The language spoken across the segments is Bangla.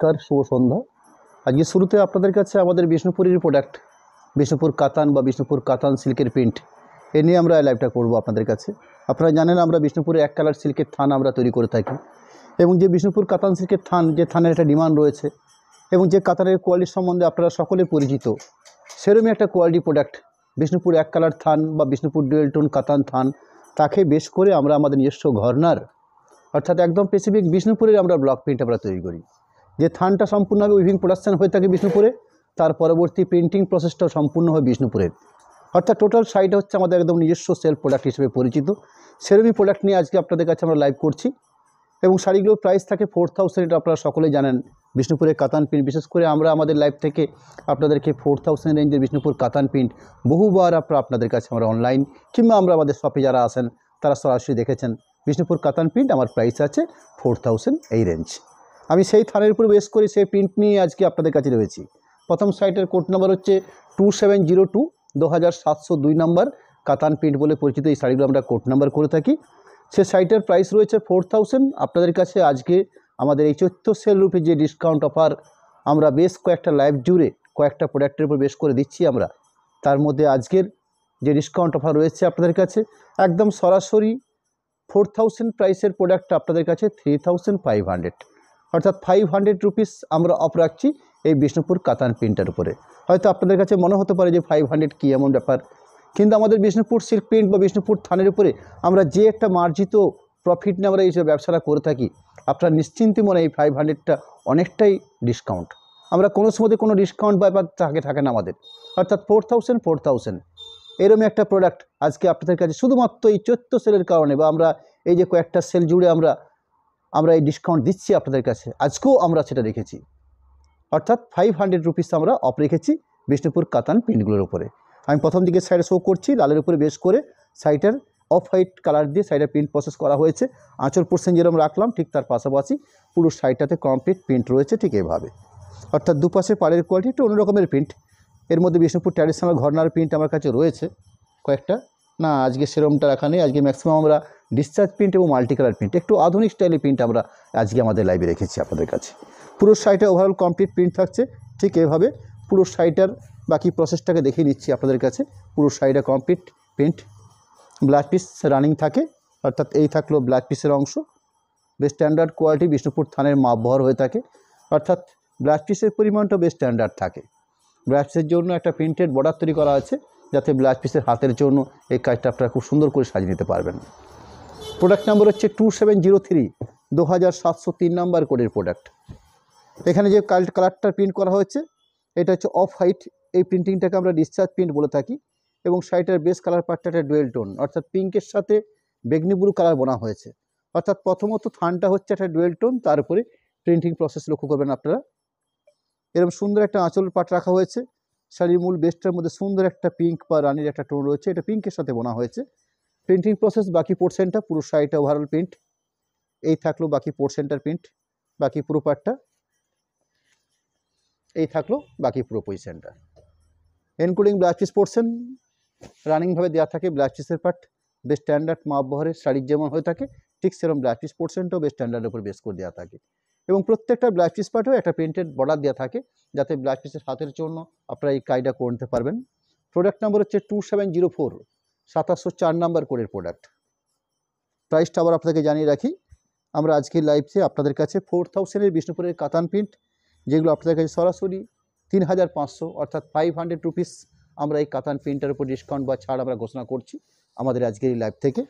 নমস্কার, শুভ সন্ধ্যা। আজকে শুরুতে আপনাদের কাছে আমাদের বিষ্ণুপুরের প্রোডাক্ট বিষ্ণুপুর কাতান বা বিষ্ণুপুর কাতান সিল্কের প্রিন্ট এ নিয়ে আমরা লাইভটা করব আপনাদের কাছে। আপনারা জানেন আমরা বিষ্ণুপুরে এক কালার সিল্কের থান আমরা তৈরি করে থাকি এবং যে বিষ্ণুপুর কাতান সিল্কের থান, যে থানের একটা ডিমান্ড রয়েছে এবং যে কাতানের কোয়ালিটি সম্বন্ধে আপনারা সকলে পরিচিত, সেরকমই একটা কোয়ালিটি প্রোডাক্ট বিষ্ণুপুর এক কালার থান বা বিষ্ণুপুর ডুয়েল টোন কাতান থান, তাকে বেশ করে আমরা আমাদের নিজস্ব ঘরনার অর্থাৎ একদম স্পেসিফিক বিষ্ণুপুরের আমরা ব্লক প্রিন্ট আমরা তৈরি করি। যে থানটা সম্পূর্ণভাবে উইভিং প্রোডাকশান হয়ে থাকে বিষ্ণুপুরে, তার পরবর্তী প্রিন্টিং প্রসেসটাও সম্পূর্ণ হয় বিষ্ণুপুরের। অর্থাৎ টোটাল শাড়িটা হচ্ছে আমাদের একদম নিজস্ব সেলফ প্রোডাক্ট হিসেবে পরিচিত। সেরকমই প্রোডাক্ট নিয়ে আজকে আপনাদের কাছে আমরা লাইভ করছি এবং শাড়িগুলোর প্রাইস থাকে 4000। এটা আপনারা সকলেই জানেন। বিষ্ণুপুরের কাতান প্রিন্ট, বিশেষ করে আমরা আমাদের লাইভ থেকে আপনাদেরকে 4000 রেঞ্জের বিষ্ণুপুর কাতান প্রিন্ট বহুবার আপনাদের কাছে আমরা অনলাইন কিংবা আমরা আমাদের শপে যারা আসেন তারা সরাসরি দেখেছেন। বিষ্ণুপুর কাতান প্রিন্ট আমার প্রাইস আছে 4000 এই রেঞ্জ। আমি সেই থানের উপর বেস করি সেই প্রিন্ট নিয়ে আজকে আপনাদের কাছে রয়েছি। প্রথম সাইটের কোড নাম্বার হচ্ছে 2702 2702 নম্বর কাতান প্রিন্ট বলে পরিচিত। এই শাড়িগুলো আমরা কোড নাম্বার করে থাকি। সে সাইটের প্রাইস রয়েছে 4000। আপনাদের কাছে আজকে আমাদের এই চৈত্র সেল রূপে যে ডিসকাউন্ট অফার আমরা বেশ কয়েকটা লাইভ জুড়ে কয়েকটা প্রোডাক্টের উপর বেশ করে দিচ্ছি আমরা, তার মধ্যে আজকের যে ডিসকাউন্ট অফার রয়েছে আপনাদের কাছে একদম সরাসরি 4000 প্রাইসের প্রোডাক্টটা আপনাদের কাছে 3500, অর্থাৎ 500 রুপিস আমরা অফ রাখছি এই বিষ্ণুপুর কাতান প্রিন্টের উপরে। হয়তো আপনাদের কাছে মনে হতে পারে যে 500 কী এমন ব্যাপার, কিন্তু আমাদের বিষ্ণুপুর সিল্ক প্রিন্ট বা বিষ্ণুপুর থানের উপরে আমরা যে একটা মার্জিত প্রফিট নিয়ে আমরা এই যে ব্যবসাটা করে থাকি, আপনারা নিশ্চিন্তে মনে এই 500টা অনেকটাই ডিসকাউন্ট। আমরা কোনো সময় কোনো ডিসকাউন্ট ব্যাপার থাকে না আমাদের, অর্থাৎ 4000 এরকম একটা প্রোডাক্ট আজকে আপনাদের কাছে শুধুমাত্র এই চৈত্র সেলের কারণে বা আমরা এই যে কয়েকটা সেল জুড়ে আমরা এই ডিসকাউন্ট দিচ্ছি আপনাদের কাছে। আজকেও আমরা সেটা রেখেছি, অর্থাৎ 500 রুপিস আমরা অফ রেখেছি বিষ্ণুপুর কাতান প্রিন্টগুলোর উপরে। আমি প্রথম দিকে সাইডে শো করছি লালের উপরে বেশ করে সাইডের অফ হোয়াইট কালার দিয়ে সাইডের প্রিন্ট প্রসেস করা হয়েছে। আঁচল পোর্শন যেরকম রাখলাম ঠিক তার পাশাপাশি পুরো সাইডটাতে কমপ্লিট প্রিন্ট রয়েছে ঠিক এইভাবে, অর্থাৎ দুপাশে পাড়ের কোয়ালিটি একটু অন্যরকমের প্রিন্ট। এর মধ্যে বিষ্ণুপুর ট্র্যাডিশনাল ঘরনার প্রিন্ট আমার কাছে রয়েছে কয়েকটা, না আজকে সেরমটা রাখা নেই। আজকে ম্যাক্সিমাম আমরা ডিসচার্জ প্রিন্ট এবং মাল্টি কালার প্রিন্ট, একটু আধুনিক স্টাইলের প্রিন্ট আমরা আজকে আমাদের লাইভে রেখেছি আপনাদের কাছে। পুরো শাড়িটা ওভারঅল কমপ্লিট প্রিন্ট থাকছে ঠিক এভাবে। পুরো শাড়িটার বাকি প্রসেসটাকে দেখিয়ে নিচ্ছি আপনাদের কাছে। পুরো শাড়িটা complete print, blouse piece running থাকে, অর্থাৎ এই থাকলো ব্লাউজ পিসের অংশ। বেশ স্ট্যান্ডার্ড কোয়ালিটি বিষ্ণুপুর থানের মাপ বহর হয়ে থাকে, অর্থাৎ ব্লাউজ পিসের পরিমাণটা বেশ স্ট্যান্ডার্ড থাকে। ব্লাউজ পিসের জন্য একটা প্রিন্টেড বর্ডার তৈরি করা আছে যাতে ব্লাউজ পিসের হাতের জন্য এই কাজটা আপনারা খুব সুন্দর করে সাজিয়ে নিতে পারবেন। প্রোডাক্ট নাম্বার হচ্ছে 2703 2703 নাম্বার কোডের প্রোডাক্ট। এখানে যে কালারটা প্রিন্ট করা হয়েছে এটা হচ্ছে অফ হোয়াইট। এই প্রিন্টিংটাকে আমরা ডিসচার্জ প্রিন্ট বলে থাকি এবং শাড়িটার বেস কালার পার্টটা একটা ডুয়েল টোন, অর্থাৎ পিঙ্কের সাথে বেগনি ব্লু কালার বোনা হয়েছে। অর্থাৎ প্রথমত থানটা হচ্ছে একটা ডুয়েল টোন, তারপরে প্রিন্টিং প্রসেস লক্ষ্য করবেন আপনারা। এরকম সুন্দর একটা আঁচল পাট রাখা হয়েছে। শাড়ির মূল বেস্টটার মধ্যে সুন্দর একটা পিঙ্ক বা রানির একটা টোন রয়েছে, এটা পিঙ্কের সাথে বোনা হয়েছে। প্রিন্টিং প্রসেস বাকি পোর্শনটা পুরো শাড়িটা ওভারঅল প্রিন্ট। এই থাকলো বাকি পোর্শনটার প্রিন্ট, বাকি পুরো পার্টটা এই থাকলো বাকি পুরো পজিশনটা। ইনক্লুডিং ব্লাউজ পিস পোর্শন রানিংভাবে দেওয়া থাকে। ব্লাউজ পিসের পার্ট বেশ স্ট্যান্ডার্ড মাপ বহরের শাড়ির যেমন হয়ে থাকে ঠিক সেরকম ব্লাউজ পিস পোর্শনটাও বেশ স্ট্যান্ডার্ডের উপর বেস করে দেওয়া থাকে এবং প্রত্যেকটা ব্লাউজ পিস পার্টেও একটা প্রিন্টেড বর্ডার দেওয়া থাকে যাতে ব্লাউজ পিসের হাতের জন্য আপনারা এই কাজটা করে নিতে পারবেন। প্রোডাক্ট নাম্বার হচ্ছে 2704 2704 নাম্বার কোডের প্রোডাক্ট। প্রাইসটা আবার আপনাদেরকে জানিয়ে রাখি, আমরা আজকের লাইভে আপনাদের কাছে 4000-এর বিষ্ণুপুরের কাতান প্রিন্ট যেগুলো আপনাদের কাছে সরাসরি 3500 অর্থাৎ 500 রুপিস আমরা এই কাতান প্রিন্টের উপর ডিসকাউন্ট বা ছাড় আমরা ঘোষণা করছি আমাদের আজকের এই লাইভ থেকে।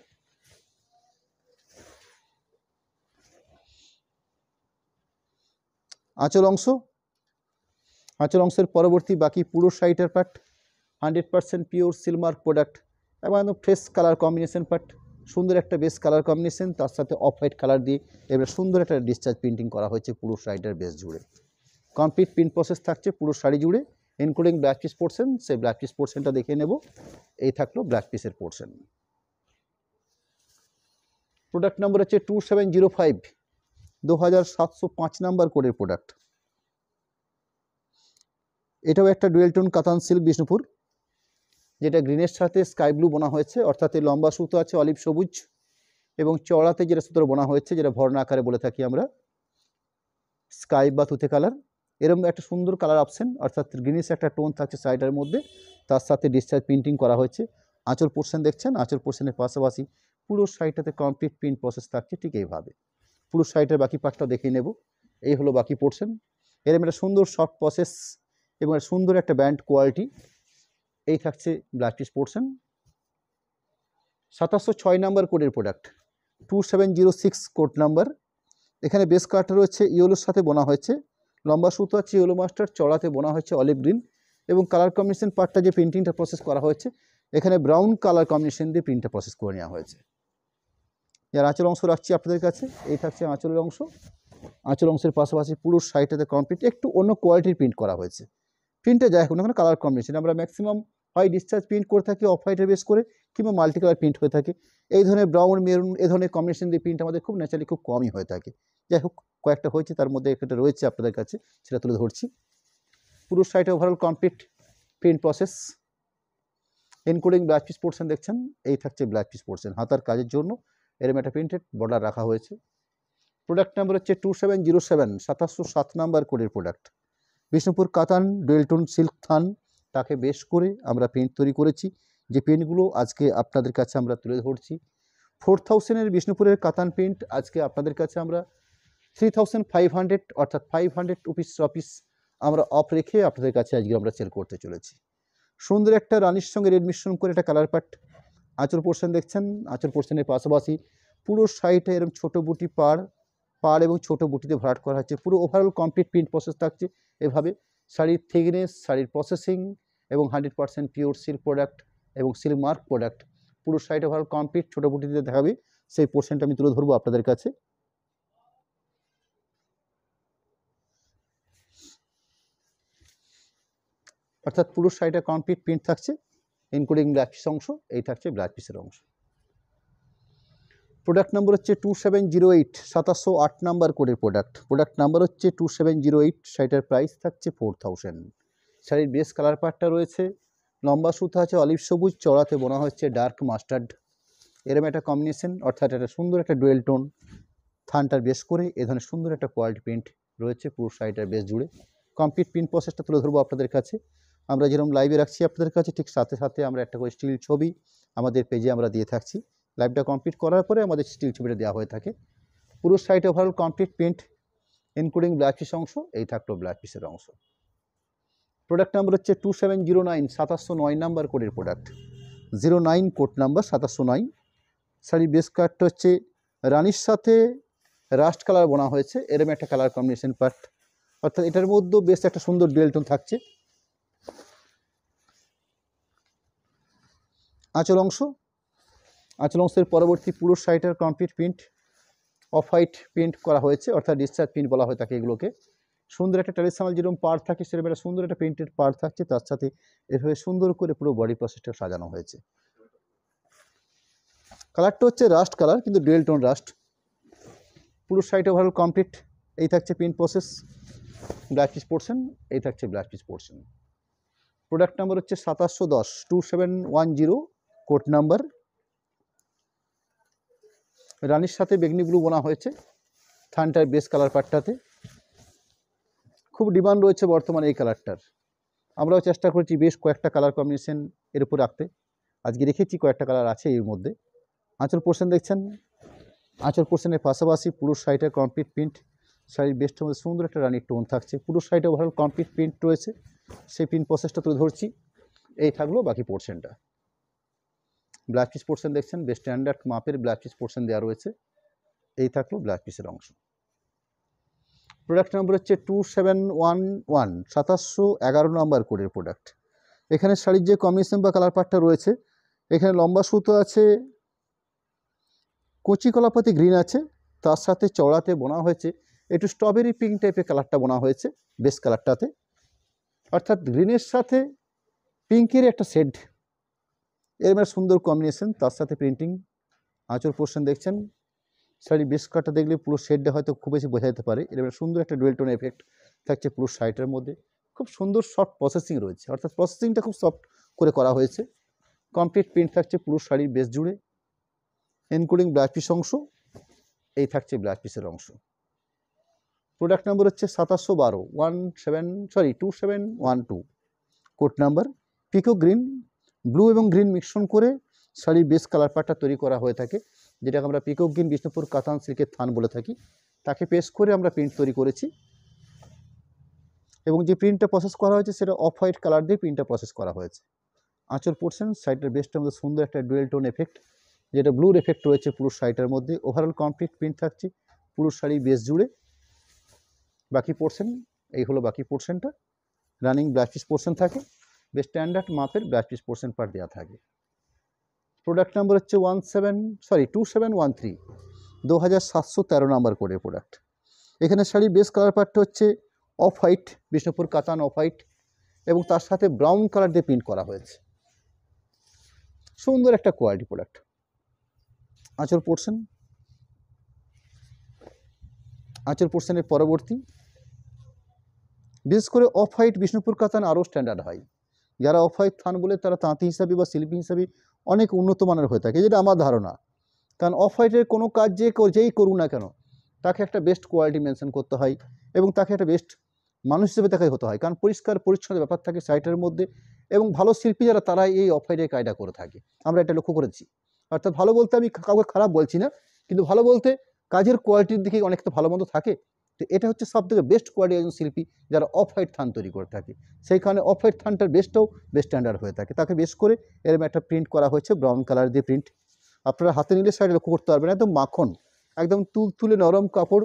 আঁচল অংশের পরবর্তী বাকি পুরো শাড়িটার পার্ট 100% পিওর সিলমার্ক প্রোডাক্ট এবং একদম ফ্রেশ কালার কম্বিনেশন পার্ট, সুন্দর একটা বেস কালার কম্বিনেশন, তার সাথে অফ হোয়াইট কালার দিয়ে এবার সুন্দর একটা ডিসচার্জ প্রিন্টিং করা হয়েছে পুরো শাড়িটার বেস জুড়ে। কমপ্লিট প্রিন্ট প্রসেস থাকছে পুরো শাড়ি জুড়ে ইনক্লুডিং ব্লাউজ পিস পোর্শন। সেই ব্লাউজ পিস পোর্শনটা দেখে নেব। এই থাকলো ব্লাউজ পিসের পোর্শন। প্রোডাক্ট নাম্বার হচ্ছে 2705 2705 নাম্বার কোডের প্রোডাক্ট। এটাও একটা ডুয়েল টোন কাতান সিল্ক বিষ্ণুপুর, যেটা গ্রিনের সাথে স্কাই ব্লু বোনা হয়েছে, অর্থাৎ এই লম্বা সুতো আছে অলিভ সবুজ এবং চওড়াতে যেটা সুতোর বোনা হয়েছে যেটা ভর্ণা আকারে বলে থাকি আমরা। স্কাই বা তুতে কালার, এরকম একটা সুন্দর কালার অপশন, অর্থাৎ গ্রিনিশ একটা টোন থাকছে শাড়িটার মধ্যে, তার সাথে ডিসচার্জ প্রিন্টিং করা হয়েছে। আঁচল পোর্শন দেখছেন, আঁচল পোর্শনের পাশাপাশি পুরো শাড়িটাতে কমপ্লিট প্রিন্ট প্রসেস থাকছে ঠিক এইভাবে। পুরো শাড়িটার বাকি পার্টটা দেখিয়ে নেব। এই হলো বাকি পোর্শন, এরকম একটা সুন্দর সফট প্রসেস এবং সুন্দর একটা ব্যান্ড কোয়ালিটি। এই থাকছে ব্লাউজ পিস পোর্শন। 2706 নাম্বার কোডের প্রোডাক্ট, 2706 কোড নাম্বার। এখানে বেস কাটটা রয়েছে ইয়েলোর সাথে বোনা হয়েছে, লম্বা সুতো আছে ইয়েলো মাস্টার, চড়াতে বোনা হয়েছে অলিভ গ্রিন, এবং কালার কম্বিনেশন পার্টটা যে প্রিন্টিংটা প্রসেস করা হয়েছে এখানে ব্রাউন কালার কম্বিনেশন দিয়ে প্রিন্টটা প্রসেস করে নেওয়া হয়েছে। যার আঁচল অংশ রাখছি আপনাদের কাছে, এই থাকছে আঁচলের অংশ। আঁচল অংশের পাশাপাশি পুরো শাড়িটাতে কমপ্লিট একটু অন্য কোয়ালিটির প্রিন্ট করা হয়েছে। প্রিন্টে যাই হোক না কেন কালার কম্বিনেশন আমরা ম্যাক্সিমাম হয় ডিসচার্জ প্রিন্ট করে থাকি অফ হোয়াইটের বেস করে, কিংবা মাল্টি কালার প্রিন্ট হয়ে থাকে। এই ধরনের ব্রাউন মেরুন এই ধরনের কম্বিনেশন দিয়ে প্রিন্ট আমাদের খুব ন্যাচারালি খুব কমই হয়ে থাকে। যাই হোক কয়েকটা হয়েছে, তার মধ্যে একটা রয়েছে আপনাদের কাছে, সেটা তুলে ধরছি। পুরো শাড়িটা overall complete print process, including blouse piece portion দেখছেন, এই থাকছে ব্লাউজ পিস পোর্শন। হাতার কাজের জন্য এরকম একটা প্রিন্টেড বর্ডার রাখা হয়েছে। প্রোডাক্ট নাম্বার হচ্ছে 2707, 2707 নাম্বার কোডের প্রোডাক্ট। বিষ্ণুপুর কাতান ডুয়েলটোন সিল্ক থান তাকে বেশ করে আমরা প্রিন্ট তৈরি করেছি, যে প্রিন্টগুলো আজকে আপনাদের কাছে আমরা তুলে ধরছি। 4000-এর বিষ্ণুপুরের কাতান প্রিন্ট আজকে আপনাদের কাছে আমরা 3500 অর্থাৎ 500 রুপিস আমরা অফ রেখে আপনাদের কাছে আজকে আমরা সেল করতে চলেছি। সুন্দর একটা রানির সঙ্গে রেড মিশ্রণ করে একটা কালার পাট। আঁচল পোর্শন দেখছেন, আঁচল পোর্শনের পাশাপাশি পুরো শাড়িটা এরকম ছোটো বুটি পাড় এবং ছোটো বুটিতে ভরাট করা হচ্ছে। পুরো ওভারঅল কমপ্লিট প্রিন্ট প্রসেস থাকছে এভাবে। শাড়ির থিকনেস, শাড়ির প্রসেসিং এবং 100% পিওর সিল্ক প্রোডাক্ট এবং সিল্ক মার্ক প্রোডাক্ট, পুরো শাড়িটা ওভারঅল কমপ্লিট ছোটো বুটিতে দেখাবে, সেই পোর্শনটা আমি তুলে ধরবো আপনাদের কাছে। অর্থাৎ পুরো শাড়িটা কমপ্লিট প্রিন্ট থাকছে ইনক্লুডিং ব্লাউজ পিস অংশ, এই থাকছে ব্লাউজ পিসের অংশ। প্রোডাক্ট নাম্বার হচ্ছে 2708, 2708 নাম্বার কোডের প্রোডাক্ট। প্রোডাক্ট নাম্বার হচ্ছে 2708, শাড়িটার প্রাইস থাকছে 4000। শাড়ির বেস কালার পার্টটা রয়েছে, লম্বা সুতো আছে অলিভ সবুজ, চড়াতে বোনা হচ্ছে ডার্ক মাস্টার্ড, এরম একটা কম্বিনেশন, অর্থাৎ একটা সুন্দর একটা ডুয়েল টোন থানটার বেস করে এ ধরনের সুন্দর একটা কোয়ালিটি প্রিন্ট রয়েছে পুরো শাড়িটার বেস জুড়ে। কমপ্লিট প্রিন্ট প্রসেসটা তুলে ধরবো আপনাদের কাছে। আমরা যেরকম লাইভে রাখছি আপনাদের কাছে, ঠিক সাথে সাথে আমরা একটা করে স্টিল ছবি আমাদের পেজে আমরা দিয়ে থাকছি। লাইভটা কমপ্লিট করার পরে আমাদের স্টিল ছবিটা দেওয়া হয়ে থাকে। পুরো শাড়িটা overall complete print including blouse piece অংশ, এই থাকলো ব্লাউজ পিসের অংশ। প্রোডাক্ট নাম্বার হচ্ছে 2709, 2709 নাম্বার কোডের প্রোডাক্ট। 09 code number 2709। শাড়ির বেস কালারটা হচ্ছে রানির সাথে রাস্ট কালার বোনা হয়েছে, এরম একটা কালার কম্বিনেশন পার্ট, অর্থাৎ এটার মধ্যেও বেশ একটা সুন্দর ডুয়েল টোন থাকছে। আঁচল অংশ, আঁচল অংশের পরবর্তী পুরো শাড়িটার complete print off white print করা হয়েছে, অর্থাৎ ডিসচার্জ প্রিন্ট বলা হয় থাকে এগুলোকে। সুন্দর একটা ট্র্যাডিশনাল যেরকম পার্ট থাকে সেরকম একটা সুন্দর একটা প্রিন্টেড পার্ট থাকছে, তার সাথে এভাবে সুন্দর করে পুরো বডি প্রসেসটা সাজানো হয়েছে। কালারটা হচ্ছে রাস্ট কালার, কিন্তু ডুয়েল টোন রাস্ট। পুরো শাড়িটা ওভারঅল কমপ্লিট, এই থাকছে print process, blouse piece portion, এই থাকছে blouse piece portion. Product number হচ্ছে 2710, 2710 কোড নাম্বার। রানির সাথে বেগনি ব্লু বোনা হয়েছে থানটার বেস কালার পার্টটাতে। খুব ডিমান্ড রয়েছে বর্তমানে এই কালারটার, আমরাও চেষ্টা করেছি বেশ কয়েকটা কালার কম্বিনেশন এর উপর রাখতে, আজকে রেখেছি কয়েকটা কালার আছে এর মধ্যে। আঁচল পোর্শন দেখছেন, আঁচল পোর্শনের পাশাপাশি পুরো শাড়িটার কমপ্লিট প্রিন্ট, শাড়ির বেস্টের মধ্যে সুন্দর একটা রানির টোন থাকছে, পুরো শাড়িটা ওভারঅল কমপ্লিট প্রিন্ট রয়েছে, সেই প্রিন্ট প্রসেসটা তুলে ধরছি। এই থাকলো বাকি পোর্শনটা। ব্লাউজ পিস পোর্শন দেখছেন, বেশ স্ট্যান্ডার্ড মাপের ব্লাউজ পিস পোর্শন দেওয়া রয়েছে, এই থাকলো ব্লাউজ পিসের অংশ। প্রোডাক্ট নাম্বার হচ্ছে 2711, 2711 নাম্বার কোডের প্রোডাক্ট। এখানে শাড়ির যে কম্বিনেশন বা কালার পার্টটা রয়েছে, এখানে লম্বা সুতো আছে কচি কলাপাতি গ্রিন আছে, তার সাথে চওড়াতে বোনা হয়েছে একটু স্ট্রবেরি পিঙ্ক টাইপের কালারটা বোনা হয়েছে বেস কালারটাতে, অর্থাৎ গ্রিনের সাথে পিঙ্কের একটা শেড, এরকম একটা সুন্দর কম্বিনেশন, তার সাথে প্রিন্টিং। আঁচল পোর্শন দেখছেন, শাড়ির বেস কালারটা দেখলে পুরো শেডটা হয়তো খুব বেশি বোঝা যেতে পারে, এরকম সুন্দর একটা ডুয়েল টোন এফেক্ট থাকছে পুরো শাড়িটার মধ্যে। খুব সুন্দর সফট প্রসেসিং রয়েছে, অর্থাৎ প্রসেসিংটা খুব সফট করে করা হয়েছে। কমপ্লিট প্রিন্ট থাকছে পুরো শাড়ির বেস জুড়ে ইনক্লুডিং ব্লাউজ পিস অংশ, এই থাকছে ব্লাউজ পিসের অংশ। প্রোডাক্ট নাম্বার হচ্ছে 2712 2712 কোড নাম্বার। পিকো গ্রিন, ব্লু এবং গ্রিন মিশ্রণ করে শাড়ির বেস কালার পার্টটা তৈরি করা হয়ে থাকে, যেটাকে আমরা পিকো গ্রিন বিষ্ণুপুর কাতান সিল্কের থান বলে থাকি। তাকে পেস্ট করে আমরা প্রিন্ট তৈরি করেছি এবং যে প্রিন্টটা প্রসেস করা হয়েছে সেটা অফ হোয়াইট কালার দিয়ে প্রিন্টটা প্রসেস করা হয়েছে। আঁচল পোর্শন সাইডের বেসটার মধ্যে সুন্দর একটা ডুয়েল টোন এফেক্ট, যেটা ব্লুর এফেক্ট রয়েছে পুরো শাড়িটার মধ্যে। ওভারঅল কমপ্লিট প্রিন্ট থাকছে পুরো শাড়ি বেস জুড়ে। বাকি পোর্শন, এই হলো বাকি পোর্শনটা, রানিং ব্লাউজ পিস পোর্শন থাকে, বেশ স্ট্যান্ডার্ড মাপের ব্লাউজ পিস পোর্শন পার দেওয়া থাকে। প্রোডাক্ট নাম্বার হচ্ছে 2713 2713 নাম্বার কোডের প্রোডাক্ট। এখানে শাড়ির বেস কালার পার্টটা হচ্ছে অফ হোয়াইট, বিষ্ণুপুর কাতান অফ হোয়াইট, এবং তার সাথে ব্রাউন কালার দিয়ে প্রিন্ট করা হয়েছে। সুন্দর একটা কোয়ালিটি প্রোডাক্ট। আঁচল পোর্শন, আঁচল পোর্শনের পরবর্তী, বিশেষ করে অফ হোয়াইট বিষ্ণুপুর কাতান আরও স্ট্যান্ডার্ড হয়। যারা অফ হোয়াইট থান বলে তারা তাঁতি হিসাবে বা শিল্পী হিসাবে অনেক উন্নত মানের হয়ে থাকে, যেটা আমার ধারণা। কারণ অফ হোয়াইটের কোনো কাজ যেই করুক না কেন তাকে একটা বেস্ট কোয়ালিটি মেনশন করতে হয় এবং তাকে একটা বেস্ট মানুষ হিসেবে তাকে হতে হয়, কারণ পরিষ্কার পরিচ্ছন্ন ব্যাপার থাকে সাইটের মধ্যে। এবং ভালো শিল্পী যারা তারা এই অফ হোয়াইটের কাজটা করে থাকে, আমরা এটা লক্ষ্য করেছি। অর্থাৎ ভালো বলতে আমি কাউকে খারাপ বলছি না, কিন্তু ভালো বলতে কাজের কোয়ালিটির দিকে অনেকটা ভালো মন্দ থাকে। তো এটা হচ্ছে সব থেকে বেস্ট কোয়ালিটি একজন শিল্পী যারা অফ হোয়াইট থান তৈরি করে থাকে। সেই কারণে অফ হোয়াইট থানটার বেস্টটাও বেস্ট স্ট্যান্ডার্ড হয়ে থাকে। তাকে বেশ করে এরকম একটা প্রিন্ট করা হয়েছে ব্রাউন কালার দিয়ে প্রিন্ট। আপনারা হাতে নিলে সাইডে লক্ষ্য করতে পারবেন একদম মাখন, একদম তুলতুলে নরম কাপড়,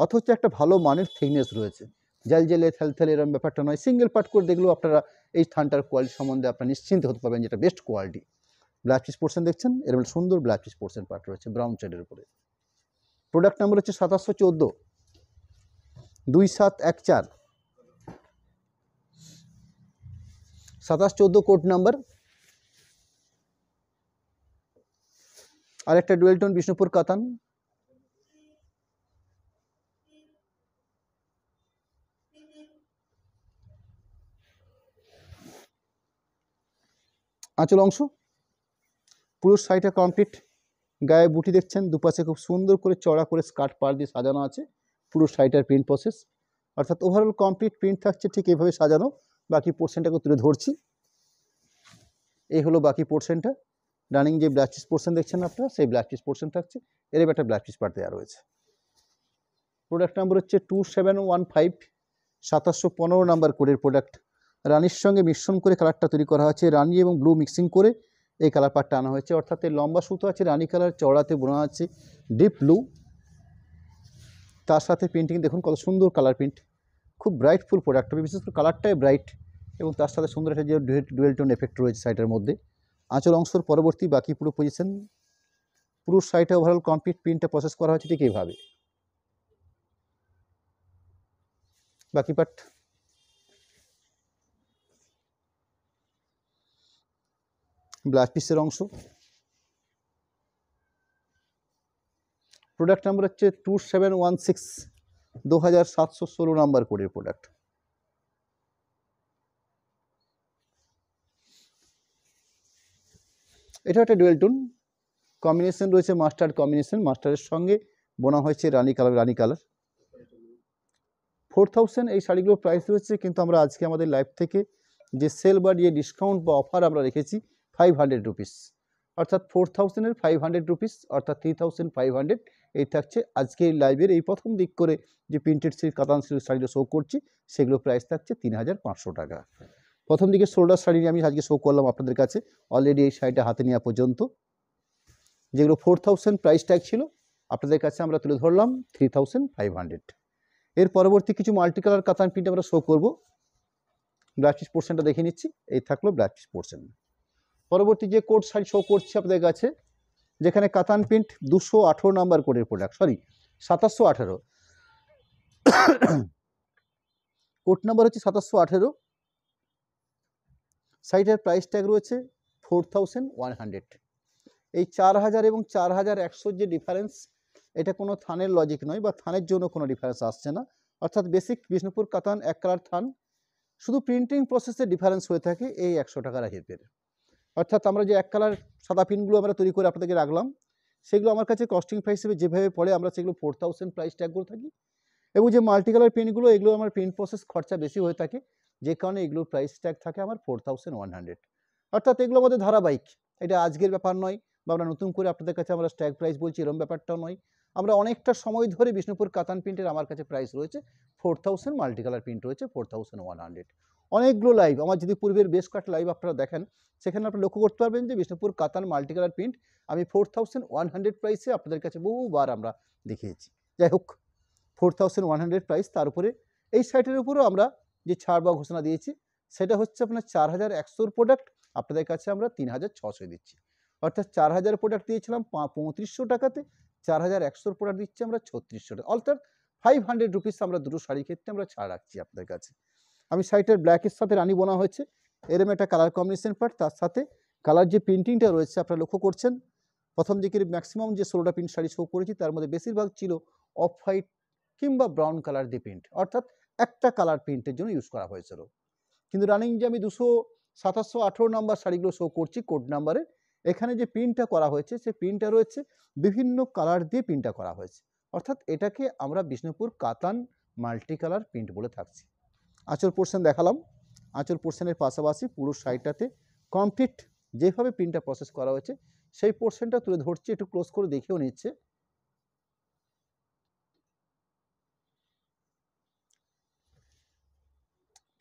অথচ একটা ভালো মানের থিকনেস রয়েছে। জাল জেলে থেলথেলে এরকম ব্যাপারটা নয়। সিঙ্গেল পার্ট করে দেখলেও আপনারা এই থানটার কোয়ালিটি সম্বন্ধে আপনারা নিশ্চিন্ত হতে পারবেন যেটা best quality. Blouse piece portion দেখছেন, এরকম সুন্দর ব্লাউজ পিস পোর্শন পার্ট রয়েছে ব্রাউন শেডের উপরে। প্রোডাক্ট নাম্বার হচ্ছে 2714 2714 2714 কোড নাম্বার। আর একটা ডুয়েল টোন বিষ্ণুপুর কাতান। আঁচল অংশ পুরো শাড়িটা কমপ্লিট, গায়ে বুটি দেখছেন, দুপাশে খুব সুন্দর করে চড়া করে স্কার্ট পার দিয়ে সাজানো আছে পুরো শাড়িটার প্রিন্ট প্রসেস। অর্থাৎ ওভারঅল কমপ্লিট প্রিন্ট থাকছে ঠিক এইভাবে সাজানো। বাকি পোর্শনটাকে তুলে ধরছি, এই হলো বাকি পোর্শনটা। রানিং যে ব্লাউজ পিস পোর্শন দেখছেন আপনারা, সেই ব্লাউজ পিস পোর্শন থাকছে, এর একটা ব্লাউজ পিস পার্ট দেওয়া রয়েছে। প্রোডাক্ট নাম্বার হচ্ছে 2715 2715 নাম্বার কোডের প্রোডাক্ট। রানির সঙ্গে মিশ্রণ করে কালারটা তৈরি করা হয়েছে, রানি এবং ব্লু মিক্সিং করে এই কালার পার্টটা আনা হয়েছে। অর্থাৎ এই লম্বা সুতো আছে রানি কালার, চওড়াতে বোনা আছে ডিপ ব্লু, তার সাথে প্রিন্টিং দেখুন কত সুন্দর কালার প্রিন্ট, খুব ব্রাইটফুল প্রোডাক্ট হবে, বিশেষ করে কালারটাই ব্রাইট এবং তার সাথে সুন্দর একটা যে ডুয়েল টোন এফেক্ট রয়েছে সাইডের মধ্যে। আঁচল অংশের পরবর্তী বাকি পুরো পজিশন, পুরো সাইডে ওভারঅল কমপ্লিট প্রিন্টটা প্রসেস করা হয়েছে ঠিক এইভাবে। বাকি পার্ট ব্লাউজ পিসের অংশ। প্রোডাক্ট নাম্বার হচ্ছে 2716 2716 নাম্বার কোডের প্রোডাক্ট। এটা একটা ডুয়েল টোন কম্বিনেশন রয়েছে, মাস্টার্ড কম্বিনেশন, মাস্টারের সঙ্গে বোনা হয়েছে রানি কালার। 4000 এই শাড়িগুলোর প্রাইস রয়েছে, কিন্তু আমরা আজকে আমাদের লাইভ থেকে যে সেল বা যে ডিসকাউন্ট বা অফার আমরা রেখেছি 500 রুপিস, অর্থাৎ 4000-এর 500 রুপিস, অর্থাৎ 3500 এই থাকছে আজকে লাইভের এই প্রথম দিক করে যে প্রিন্টেড সিল্ক কাতান সিল্ক শাড়িগুলো শো করছি সেগুলো প্রাইস থাকছে 3500 টাকা। প্রথম দিকে শোল্ডার শাড়ি আমি আজকে শো করলাম আপনাদের কাছে অলরেডি এই শাড়িটা হাতে নেওয়া পর্যন্ত, যেগুলো 4000 প্রাইস ট্যাগ ছিল আপনাদের কাছে আমরা তুলে ধরলাম 3500। এর পরবর্তী কিছু মাল্টি কালার কাতান প্রিন্ট আমরা শো করব। ব্লাউজ পিস পোর্শনটা দেখে নিচ্ছি, এই থাকলো ব্লাউজ পিস পোর্শন। পরবর্তী যে কোড শাড়ি শো করছি আপনাদের কাছে, যেখানে কাতান প্রিন্ট 218 নাম্বার কোডের প্রোডাক্ট, 2718 কোড নাম্বার হচ্ছে 2718। শাড়িটার প্রাইস ট্যাগ রয়েছে 4100। এই 4000 এবং 4100 যে ডিফারেন্স, এটা কোনো থানের লজিক নয় বা থানের জন্য কোনো ডিফারেন্স আসছে না। অর্থাৎ বেসিক বিষ্ণুপুর কাতান এক কালার থান, শুধু প্রিন্টিং প্রসেসে ডিফারেন্স হয়ে থাকে এই 100 টাকার হেরফের। অর্থাৎ আমরা যে এক কালার সাদা পিনগুলো আমরা তৈরি করে আপনাদেরকে রাখলাম, সেগুলো আমার কাছে কস্টিং প্রাইস হিসেবে যেভাবে পড়ে আমরা সেগুলো 4000 প্রাইস ট্যাগ করে থাকি, এবং যে মাল্টি কালার প্রিন্টগুলো, এগুলো আমার প্রিন্ট প্রসেস খরচা বেশি হয়ে থাকে, যে কারণে এগুলোর প্রাইস ট্যাগ থাকে আমার 4100। অর্থাৎ এগুলো আমাদের ধারাবাহিক, এটা আজকের ব্যাপার নয়, বা আমরা নতুন করে আপনাদের কাছে আমরা স্ট্যাগ প্রাইস বলছি এরকম ব্যাপারটাও নয়। আমরা অনেকটা সময় ধরে বিষ্ণুপুর কাতান প্রিন্টের আমার কাছে প্রাইস রয়েছে 4000, মাল্টি কালার প্রিন্ট রয়েছে 4100। অনেকগুলো লাইভ আমার যদি পূর্বের বেশ কয়েকটা লাইভ আপনারা দেখেন, সেখানে আপনারা লক্ষ্য করতে পারবেন যে বিষ্ণুপুর কাতান মাল্টি কালার প্রিন্ট আমি 4100 প্রাইসে আপনাদের কাছে বহুবার আমরা দেখিয়েছি। যাই হোক, 4100 প্রাইস, তার উপরে এই সাইটের উপরেও আমরা যে ছাড় বা ঘোষণা দিয়েছি সেটা হচ্ছে আপনার 4100 প্রোডাক্ট আপনাদের কাছে আমরা 3600 দিচ্ছি। অর্থাৎ 4000 প্রোডাক্ট দিয়েছিলাম 3500 টাকাতে, 4100 প্রোডাক্ট দিচ্ছি আমরা 3600 টাকা, অর্থাৎ 500 রুপিস আমরা দুটো শাড়ির ক্ষেত্রে আমরা ছাড় রাখছি আপনাদের কাছে। আমি শাড়িটার ব্ল্যাকের সাথে রানি বোনা হয়েছে, এরম একটা কালার কম্বিনেশন পার্ট, তার সাথে কালার যে প্রিন্টিংটা রয়েছে আপনারা লক্ষ্য করছেন, প্রথম দিকের ম্যাক্সিমাম যে 16টা প্রিন্ট শাড়ি শো করেছি তার মধ্যে বেশিরভাগ ছিল অফ হোয়াইট কিংবা ব্রাউন কালার দিয়ে প্রিন্ট, অর্থাৎ একটা কালার প্রিন্টের জন্য ইউজ করা হয়েছিল। কিন্তু রানিং যে আমি 2718 নাম্বার শাড়িগুলো শো করছি কোড নাম্বারে, এখানে যে প্রিন্টটা করা হয়েছে সেই প্রিন্টটা রয়েছে বিভিন্ন কালার দিয়ে প্রিন্টটা করা হয়েছে, অর্থাৎ এটাকে আমরা বিষ্ণুপুর কাতান মাল্টি কালার প্রিন্ট বলে থাকছি। আঁচল পোর্শন দেখালাম, আঁচল পোর্শনের পাশাপাশি পুরো শাড়িটাতে কমপ্লিট যেভাবে প্রিন্টটা প্রসেস করা হয়েছে সেই পোর্শনটা তুলে ধরছি, একটু ক্লোজ করে দেখেও নিচ্ছে।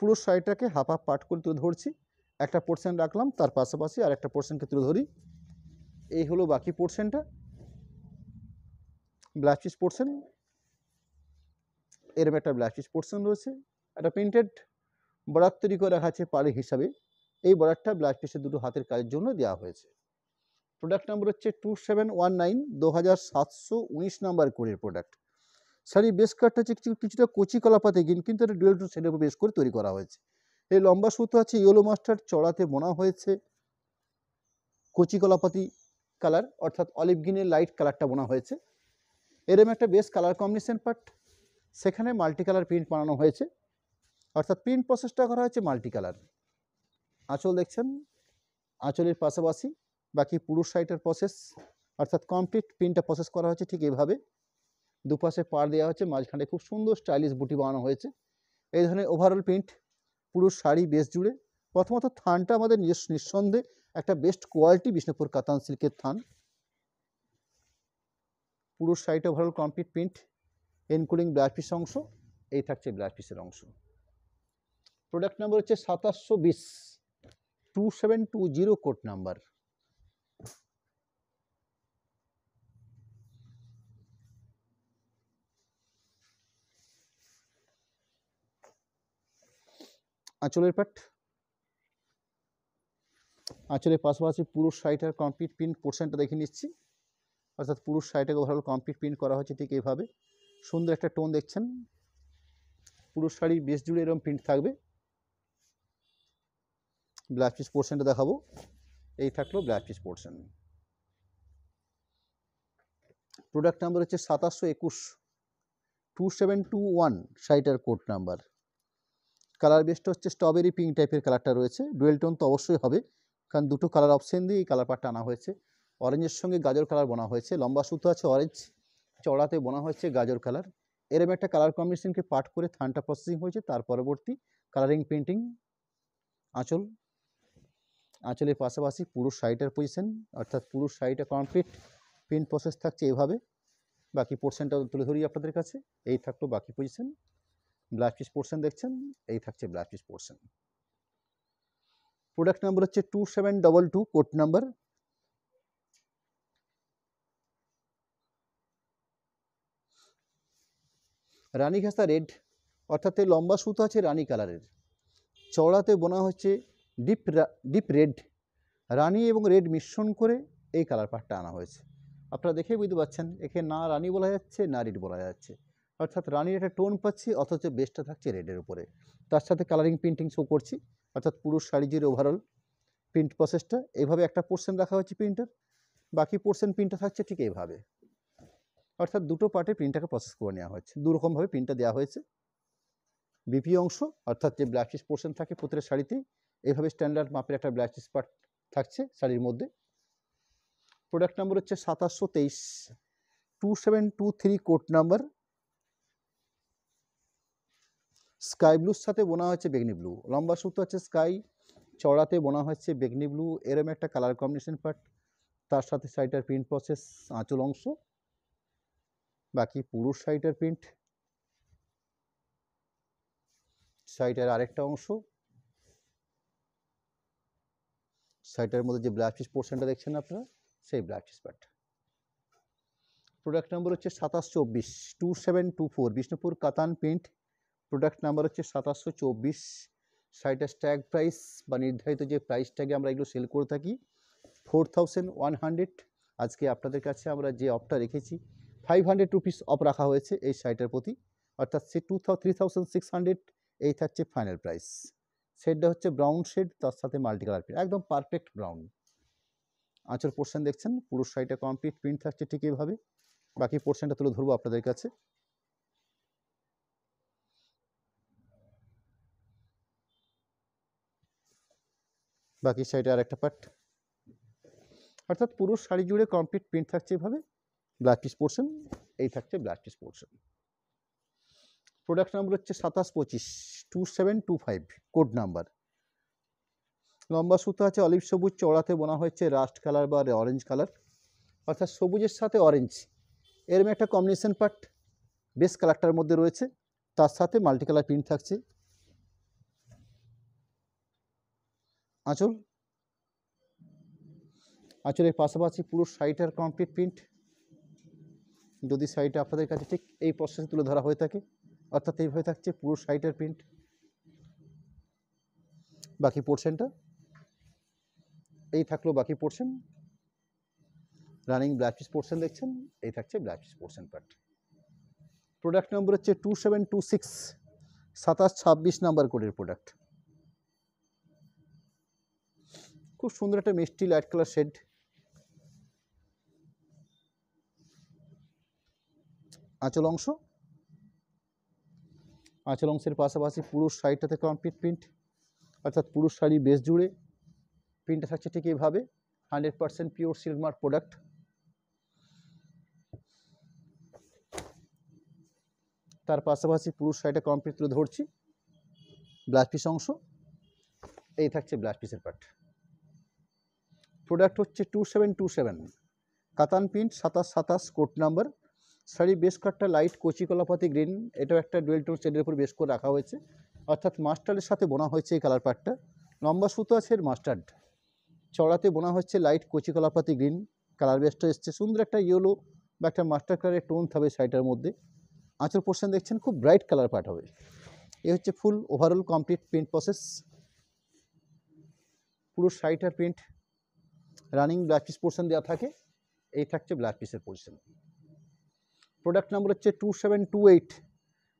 পুরো শাড়িটাকে হাফ হাফ পার্ট করে তুলে ধরছি, একটা পোর্শন রাখলাম, তার পাশাপাশি আর একটা পোর্শনকে তুলে ধরি। এই হলো বাকি পোর্শনটা, ব্লাউজ পিস পোর্শন, এরম একটা ব্লাউজ পিস পোর্শন রয়েছে, একটা প্রিন্টেড বর্ডার তৈরি করে রাখা আছে পাড়ি হিসাবে। এই বর্ডারটা ব্লাউজ পিসের দুটো হাতের কাজের জন্য দেওয়া হয়েছে। প্রোডাক্ট নাম্বার হচ্ছে 2719, 2719 নাম্বার কোডের প্রোডাক্ট। শাড়ি বেশ কয়েকটা হচ্ছে কিছুটা কচি কলাপাতে কিন্তু এটা ডুয়েল টু সেটের উপর বেশ করে তৈরি করা হয়েছে। এই লম্বা সুতো আছে ইয়েলো মাস্টার্ড, চড়াতে বোনা হয়েছে কচি কলাপাতি কালার, অর্থাৎ অলিভ গ্রিনের লাইট কালারটা বোনা হয়েছে। এরম একটা বেশ কালার কম্বিনেশন পার্ট, সেখানে মাল্টি কালার প্রিন্ট বানানো হয়েছে, অর্থাৎ প্রিন্ট প্রসেসটা করা হয়েছে মাল্টি কালার। আঁচল দেখছেন, আঁচলের পাশাপাশি বাকি পুরুষ শাড়িটার প্রসেস, অর্থাৎ কমপ্লিট প্রিন্টটা প্রসেস করা হয়েছে ঠিক এইভাবে। দুপাশে পাড় দেওয়া হচ্ছে, মাঝখানে খুব সুন্দর স্টাইলিশ বুটি বানানো হয়েছে। এই ধরনের ওভারঅল প্রিন্ট পুরো শাড়ি বেশ জুড়ে। প্রথমত থানটা আমাদের নিঃসন্দেহে একটা বেস্ট কোয়ালিটি বিষ্ণুপুর কাতান সিল্কের থান। পুরো শাড়িটা overall complete print including blouse piece অংশ, এই থাকছে ব্লাউজ পিসের অংশ। প্রোডাক্ট নাম্বার হচ্ছে 2720, 2720 কোড নাম্বার। আঁচলের পাট, আঁচলের পাশাপাশি পুরো শাড়িটার কমপ্লিট প্রিন্ট পোর্শনটা দেখে নিচ্ছি, অর্থাৎ পুরো শাড়িটাকে ওভারঅল কমপ্লিট প্রিন্ট করা হয়েছে ঠিক এইভাবে। সুন্দর একটা টোন দেখছেন, পুরো শাড়ির বেশ জুড়ে এরকম প্রিন্ট থাকবে। ব্লাউজ পিস পোর্শনটা দেখাবো, এই থাকলো blouse piece portion. Product number হচ্ছে 2721, 2721 শাড়িটার কোড নাম্বার। কালার বেসটা হচ্ছে স্ট্রবেরি পিঙ্ক টাইপের কালারটা রয়েছে, ডুয়েল টোন তো অবশ্যই হবে, কারণ দুটো কালার অপশন দিয়ে এই কালার পার্টটা আনা হয়েছে। অরেঞ্জের সঙ্গে গাজর কালার বোনা হয়েছে, লম্বা সুতো আছে অরেঞ্জ, চড়াতে বোনা হয়েছে গাজর কালার। এরম একটা কালার কম্বিনেশনকে পার্ট করে থানটা প্রসেসিং হয়েছে, তার পরবর্তী কালারিং পেন্টিং। আঁচল, আঁচলের পাশাপাশি পুরো শাড়িটার পজিশন, অর্থাৎ পুরো শাড়িটা কমপ্লিট প্রিন্ট প্রসেস থাকছে এভাবে। বাকি পোর্শনটা তুলে ধরি আপনাদের কাছে, এই থাকলো বাকি পজিশন। ব্লাউজ পিস পোর্শন দেখছেন, এই থাকছে blouse piece portion. Product number হচ্ছে 2722 কোড নাম্বার। রানী ঘাসা রেড, অর্থাৎ এই লম্বা সুতো আছে রানী কালারের, চওড়াতে বোনা হচ্ছে ডিপ রেড, রানী এবং রেড মিশ্রণ করে এই কালার পার্টটা আনা হয়েছে। আপনারা দেখেই বুঝতে পারছেন একে না রানী বলা যাচ্ছে না রেড বলা যাচ্ছে, অর্থাৎ রানীর একটা টোন পাচ্ছি, অথচ বেসটা থাকছে রেডের উপরে, তার সাথে কালারিং প্রিন্টিং শো করছি, অর্থাৎ পুরো শাড়ি জুড়ে ওভারঅল প্রিন্ট প্রসেসটা এইভাবে একটা পোর্শন রাখা হচ্ছে প্রিন্টার, বাকি পোর্শন প্রিন্টটা থাকছে ঠিক এইভাবে, অর্থাৎ দুটো পার্টে প্রিন্টটাকে প্রসেস করে নেওয়া হয়েছে, দুরকমভাবে প্রিন্টটা দেওয়া হয়েছে। বিপি অংশ, অর্থাৎ যে ব্লাউজ পিস পোর্শন থাকে প্রত্যেকটা শাড়িতেই এইভাবে স্ট্যান্ডার্ড মাপের একটা ব্লাউজ পিস পার্ট থাকছে শাড়ির মধ্যে। প্রোডাক্ট নাম্বার হচ্ছে 2723, 2723 কোড নাম্বার। স্কাই ব্লুর সাথে বোনা হচ্ছে বেগনি ব্লু, লম্বা সুতো হচ্ছে স্কাই, চড়াতে বোনা হচ্ছে বেগনি ব্লু, এরম একটা কালার কম্বিনেশন পার্ট, তার সাথে শাড়িটার প্রিন্ট প্রসেস, আঁচল অংশ, বাকি পুরো শাড়িটার প্রিন্ট, শাড়িটার আরেকটা অংশ, শাড়িটার মধ্যে যে ব্লাউজ পিস পোর্শনটা দেখছেন আপনারা সেই blouse piece part. Product number হচ্ছে 2724 2724 বিষ্ণুপুর কাতান প্রিন্ট। প্রোডাক্ট নাম্বার হচ্ছে 2724। শাড়িটার স্ট্যাগ প্রাইস বা নির্ধারিত যে প্রাইস ট্যাগে আমরা এগুলো সেল করে থাকি 4100। আজকে আপনাদের কাছে আমরা যে অফটা রেখেছি 500 রুপিস অফ রাখা হয়েছে এই শাড়িটার প্রতি, অর্থাৎ সে 3600 এই থাকছে ফাইনাল প্রাইস। শেডটা হচ্ছে ব্রাউন শেড, তার সাথে মাল্টি কালার প্রিন্ট, একদম পারফেক্ট ব্রাউন। আঁচল পোর্শন দেখছেন, পুরো শাড়িটা কমপ্লিট প্রিন্ট থাকছে ঠিক এইভাবে। বাকি পোর্শনটা তুলে ধরবো আপনাদের কাছে। বাকি শাড়িটা আর একটা পার্ট, অর্থাৎ পুরো শাড়ি জুড়ে কমপ্লিট প্রিন্ট থাকছে এভাবে। ব্লাউজ পিস পোর্শন এই থাকছে blouse piece portion. Product number হচ্ছে 2725 2725 কোড নাম্বার। লম্বা সুতো আছে অলিভ সবুজ, চড়াতে বোনা হয়েছে রাস্ট কালার বা অরেঞ্জ কালার, অর্থাৎ সবুজের সাথে অরেঞ্জ এরম একটা কম্বিনেশন পার্ট বেস কালারটার মধ্যে রয়েছে, তার সাথে মাল্টি কালার প্রিন্ট থাকছে। আঁচল, আঁচলের পাশাপাশি পুরো শাড়িটার কমপ্লিট প্রিন্ট। যদি শাড়িটা আপনাদের কাছে ঠিক এই প্রসেসে তুলে ধরা হয়ে থাকে, অর্থাৎ এইভাবে থাকছে পুরো শাড়িটার প্রিন্ট। বাকি পোর্শনটা এই থাকলো, বাকি portion running blouse piece portion দেখছেন, এই থাকছে blouse piece portion part. Product number হচ্ছে 2726 2726 নাম্বার কোডের প্রোডাক্ট। খুব সুন্দর একটা মিষ্টি লাইট কালার শেড। আঁচল অংশ, আঁচল অংশের পাশাপাশি পুরো শাড়িটাতে কমপ্লিট প্রিন্ট, অর্থাৎ পুরো শাড়ি বেস জুড়ে প্রিন্টটা থাকছে ঠিক এইভাবে। 100% পিওর সিল্ক মার্ক প্রোডাক্ট। তার পাশাপাশি পুরো শাড়িটা কমপ্লিট তুলে ধরছি। ব্লাউজ পিস অংশ এই থাকছে ব্লাউজ পিসের পার্ট। প্রোডাক্ট হচ্ছে 2727 কাতান print 2727 code number. Sari base কাটটা লাইট কচি কলাপাতি গ্রিন, এটাও একটা ডুয়েল টোন শেডের উপর বেস করে রাখা হয়েছে, অর্থাৎ মাস্টার্ডের সাথে বোনা হয়েছে এই কালার পার্টটা। লম্বা সুতো আছে মাস্টার্ড, চড়াতে বোনা হচ্ছে লাইট কচি কলাপাতি গ্রিন, কালার বেসটা এসছে সুন্দর একটা ইয়েলো বা একটা মাস্টার কালারের টোন থাকবে শাড়িটার মধ্যে। আঁচল পোর্শন দেখছেন খুব ব্রাইট কালার পার্ট হবে। এ হচ্ছে ফুল ওভারঅল কমপ্লিট প্রিন্ট প্রসেস। পুরো শাড়িটার print running blouse piece portion দেওয়া থাকে, এই থাকছে ব্লাউজ পিসের পোর্শন। প্রোডাক্ট নাম্বার হচ্ছে 2728